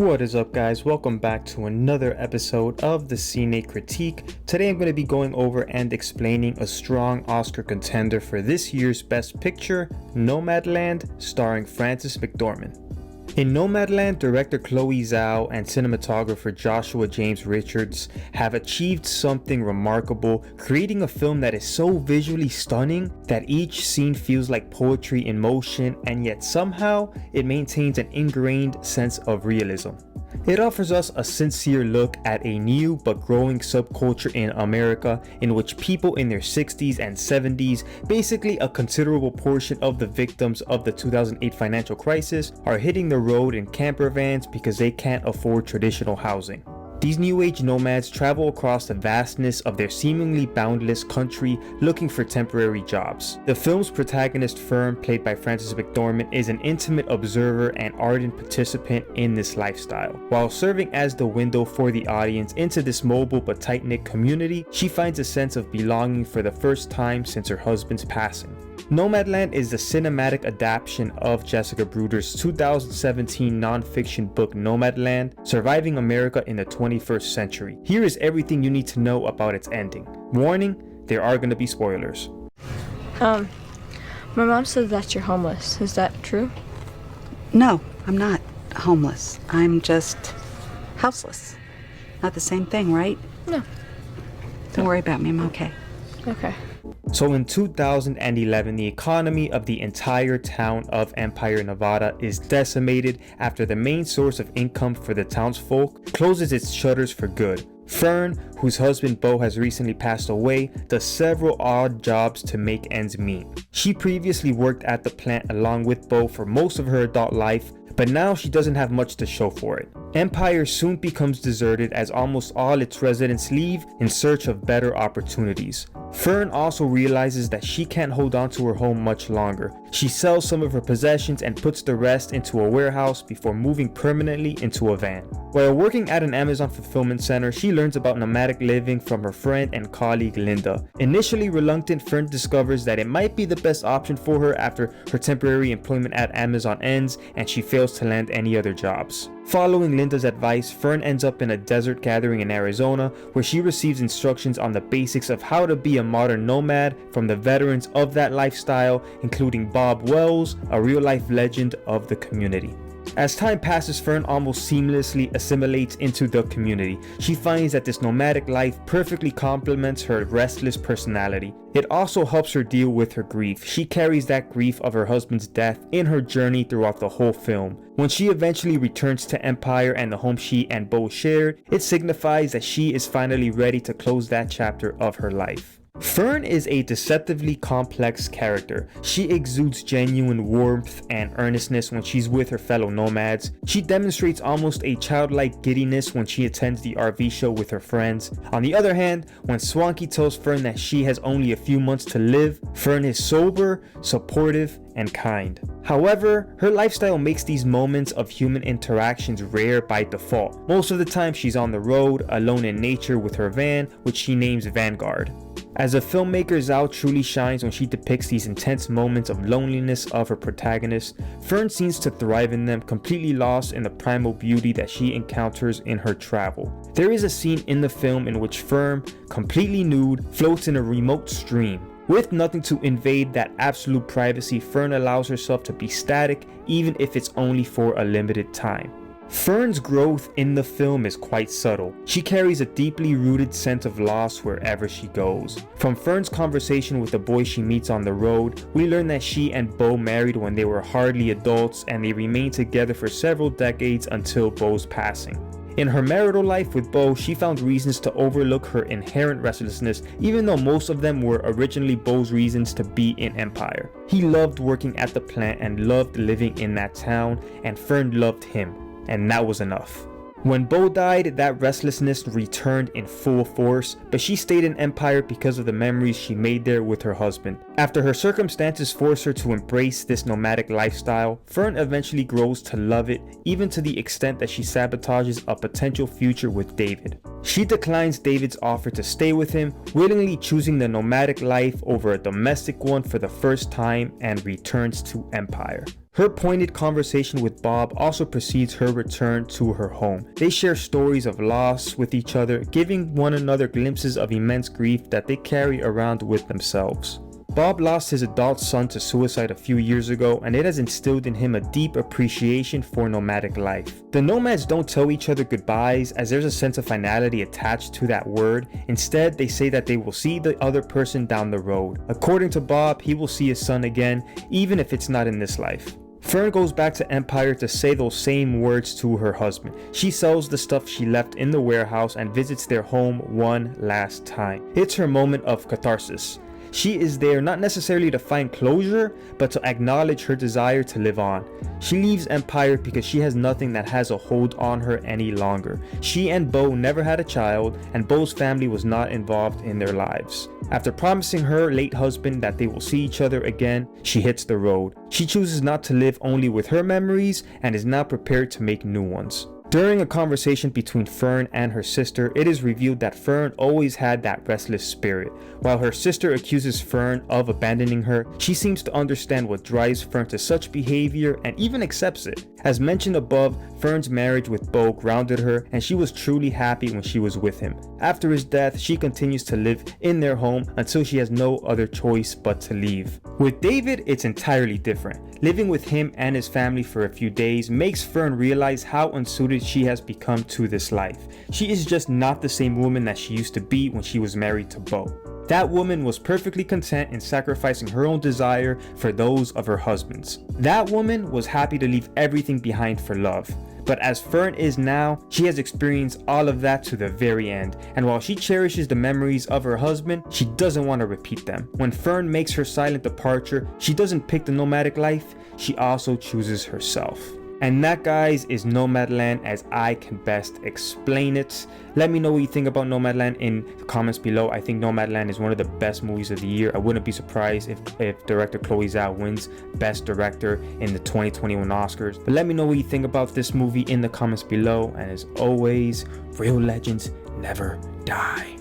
What is up, guys? Welcome back to another episode of the Cine Critique. Today I'm going to be going over and explaining a strong Oscar contender for this year's Best Picture, Nomadland, starring Frances McDormand. In Nomadland, director Chloe Zhao and cinematographer Joshua James Richards have achieved something remarkable, creating a film that is so visually stunning that each scene feels like poetry in motion, and yet somehow it maintains an ingrained sense of realism. It offers us a sincere look at a new but growing subculture in America in which people in their 60s and 70s, basically a considerable portion of the victims of the 2008 financial crisis, are hitting the road in camper vans because they can't afford traditional housing. These new age nomads travel across the vastness of their seemingly boundless country looking for temporary jobs. The film's protagonist Fern, played by Frances McDormand, is an intimate observer and ardent participant in this lifestyle. While serving as the window for the audience into this mobile but tight-knit community, she finds a sense of belonging for the first time since her husband's passing. Nomadland is the cinematic adaptation of Jessica Bruder's 2017 non-fiction book Nomadland, Surviving America in the 21st Century. Here is everything you need to know about its ending. Warning, there are going to be spoilers. My mom said that you're homeless. Is that true? No, I'm not homeless. I'm just houseless. Not the same thing, right? No. Don't worry about me, I'm okay. Okay. So in 2011, the economy of the entire town of Empire, Nevada is decimated after the main source of income for the townsfolk closes its shutters for good. Fern, whose husband Bo has recently passed away, does several odd jobs to make ends meet. She previously worked at the plant along with Bo for most of her adult life, but now she doesn't have much to show for it. Empire soon becomes deserted as almost all its residents leave in search of better opportunities. Fern also realizes that she can't hold on to her home much longer. She sells some of her possessions and puts the rest into a warehouse before moving permanently into a van. While working at an Amazon fulfillment center, she learns about nomadic living from her friend and colleague Linda. Initially reluctant, Fern discovers that it might be the best option for her after her temporary employment at Amazon ends and she fails to land any other jobs. Following Linda's advice, Fern ends up in a desert gathering in Arizona where she receives instructions on the basics of how to be a modern nomad from the veterans of that lifestyle, including Bob Wells, a real-life legend of the community. As time passes, Fern almost seamlessly assimilates into the community. She finds that this nomadic life perfectly complements her restless personality. It also helps her deal with her grief. She carries that grief of her husband's death in her journey throughout the whole film. When she eventually returns to Empire and the home she and Bo shared, it signifies that she is finally ready to close that chapter of her life. Fern is a deceptively complex character. She exudes genuine warmth and earnestness when she's with her fellow nomads. She demonstrates almost a childlike giddiness when she attends the RV show with her friends. On the other hand, when Swanky tells Fern that she has only a few months to live, Fern is sober, supportive, and kind. However, her lifestyle makes these moments of human interactions rare by default. Most of the time she's on the road, alone in nature with her van, which she names Vanguard. As a filmmaker, Zhao truly shines when she depicts these intense moments of loneliness of her protagonist. Fern seems to thrive in them, completely lost in the primal beauty that she encounters in her travel. There is a scene in the film in which Fern, completely nude, floats in a remote stream. With nothing to invade that absolute privacy, Fern allows herself to be static, even if it's only for a limited time. Fern's growth in the film is quite subtle. She carries a deeply rooted sense of loss wherever she goes. From Fern's conversation with the boy she meets on the road, we learn that she and Bo married when they were hardly adults and they remained together for several decades until Bo's passing. In her marital life with Bo, she found reasons to overlook her inherent restlessness, even though most of them were originally Bo's reasons to be in Empire. He loved working at the plant and loved living in that town, and Fern loved him. And that was enough. When Bo died, that restlessness returned in full force, but she stayed in Empire because of the memories she made there with her husband. After her circumstances force her to embrace this nomadic lifestyle, Fern eventually grows to love it, even to the extent that she sabotages a potential future with David. She declines David's offer to stay with him, willingly choosing the nomadic life over a domestic one for the first time, and returns to Empire. Her pointed conversation with Bob also precedes her return to her home. They share stories of loss with each other, giving one another glimpses of immense grief that they carry around with themselves. Bob lost his adult son to suicide a few years ago, and it has instilled in him a deep appreciation for nomadic life. The nomads don't tell each other goodbyes, as there's a sense of finality attached to that word. Instead, they say that they will see the other person down the road. According to Bob, he will see his son again, even if it's not in this life. Fern goes back to Empire to say those same words to her husband. She sells the stuff she left in the warehouse and visits their home one last time. It's her moment of catharsis. She is there not necessarily to find closure, but to acknowledge her desire to live on. She leaves Empire because she has nothing that has a hold on her any longer. She and Bo never had a child, and Bo's family was not involved in their lives. After promising her late husband that they will see each other again, she hits the road. She chooses not to live only with her memories and is now prepared to make new ones. During a conversation between Fern and her sister, it is revealed that Fern always had that restless spirit. While her sister accuses Fern of abandoning her, she seems to understand what drives Fern to such behavior and even accepts it. As mentioned above, Fern's marriage with Bo grounded her, and she was truly happy when she was with him. After his death, she continues to live in their home until she has no other choice but to leave. With David, it's entirely different. Living with him and his family for a few days makes Fern realize how unsuited she has become to this life. She is just not the same woman that she used to be when she was married to Bo. That woman was perfectly content in sacrificing her own desire for those of her husband's. That woman was happy to leave everything behind for love. But as Fern is now, she has experienced all of that to the very end, and while she cherishes the memories of her husband, she doesn't want to repeat them. When Fern makes her silent departure, she doesn't pick the nomadic life, she also chooses herself. And that, guys, is Nomadland as I can best explain it. Let me know what you think about Nomadland in the comments below. I think Nomadland is one of the best movies of the year. I wouldn't be surprised if director Chloe Zhao wins Best Director in the 2021 Oscars. But let me know what you think about this movie in the comments below. And as always, real legends never die.